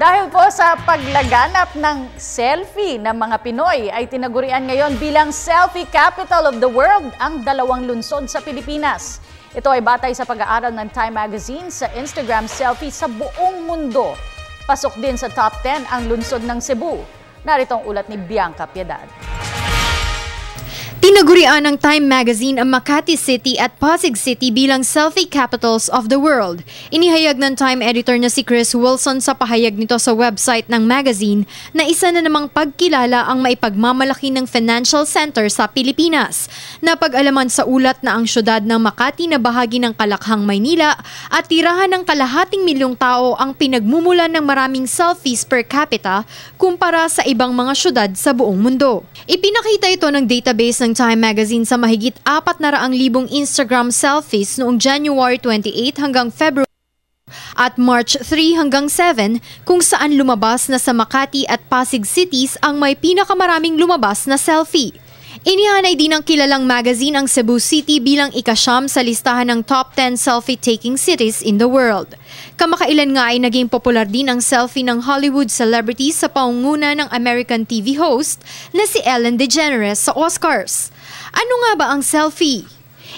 Dahil po sa paglaganap ng selfie ng mga Pinoy ay tinagurian ngayon bilang Selfie Capital of the World ang dalawang lungsod sa Pilipinas. Ito ay batay sa pag-aaral ng Time Magazine sa Instagram selfie sa buong mundo. Pasok din sa top 10 ang lungsod ng Cebu. Narito ang ulat ni Bianca Piedad. Tinagurian ng Time Magazine ang Makati City at Pasig City bilang selfie capitals of the world. Inihayag ng Time editor na si Chris Wilson sa pahayag nito sa website ng magazine na isa na namang pagkilala ang maipagmamalaki ng financial center sa Pilipinas. Napag-alaman sa ulat na ang syudad ng Makati na bahagi ng Kalakhang, Maynila at tirahan ng 250,000 tao ang pinagmumulan ng maraming selfies per capita kumpara sa ibang mga syudad sa buong mundo. Ipinakita ito ng database ng Time Magazine sa mahigit 400,000 Instagram selfies noong January 28 hanggang February at March 3 hanggang 7 kung saan lumabas na sa Makati at Pasig cities ang may pinakamaraming lumabas na selfie. Inihanay din ng kilalang magazine ang Cebu City bilang ika-9 sa listahan ng top 10 selfie-taking cities in the world. Kamakailan nga ay naging popular din ang selfie ng Hollywood celebrities sa pangunguna ng American TV host na si Ellen DeGeneres sa Oscars. Ano nga ba ang selfie?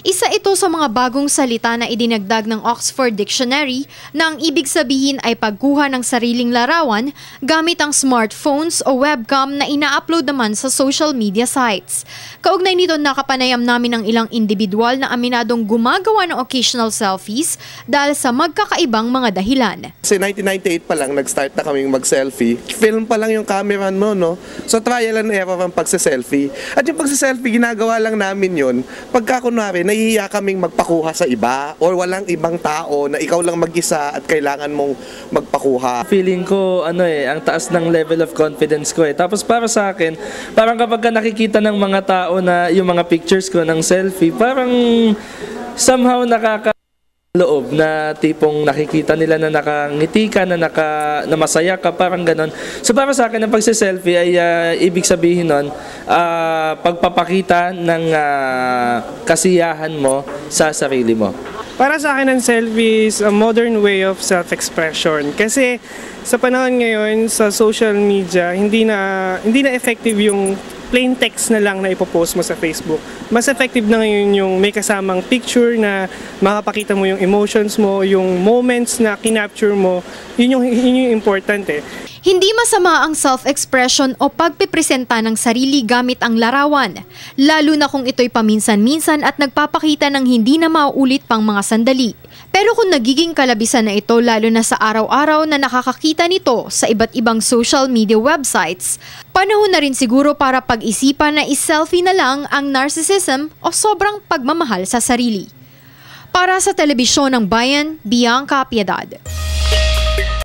Isa ito sa mga bagong salita na idinagdag ng Oxford Dictionary na ang ibig sabihin ay pagkuha ng sariling larawan gamit ang smartphones o webcam na ina-upload naman sa social media sites. Kaugnay nito nakapanayam namin ang ilang individual na aminadong gumagawa ng occasional selfies dahil sa magkakaibang mga dahilan. Kasi 1998 pa lang nag-start na kaming mag-selfie. Film pa lang yung camera mo, no? So trial and error ang pagse-selfie. At yung pagse-selfie, ginagawa lang namin yun pagka kunwari nahihiya kaming magpakuha sa iba or walang ibang tao na ikaw lang mag-isa at kailangan mong magpakuha. Feeling ko ang taas ng level of confidence ko . Tapos para sa akin, parang kapag nakikita ng mga tao na yung mga pictures ko ng selfie, parang somehow loob na tipong nakikita nila na nakangiti ka, na masaya ka, parang ganon. So para sa akin, ang pagse-selfie ay ibig sabihin nun, pagpapakita ng kasiyahan mo sa sarili mo. Para sa akin, ang selfie is a modern way of self-expression. Kasi sa panahon ngayon, sa social media, hindi na effective yung plain text na lang na ipopost mo sa Facebook. Mas effective na ngayon yung may kasamang picture na makapakita mo yung emotions mo, yung moments na kinapture mo, yun yung importante. Hindi masama ang self-expression o pagpipresenta ng sarili gamit ang larawan, lalo na kung ito'y paminsan-minsan at nagpapakita ng hindi na mauulit pang mga sandali. Pero kung nagiging kalabisan na ito lalo na sa araw-araw na nakakakita nito sa iba't ibang social media websites, panahon na rin siguro para pag-isipan na is-selfie na lang ang narcissism o sobrang pagmamahal sa sarili. Para sa Telebisyon ng Bayan, Bianca Piedad.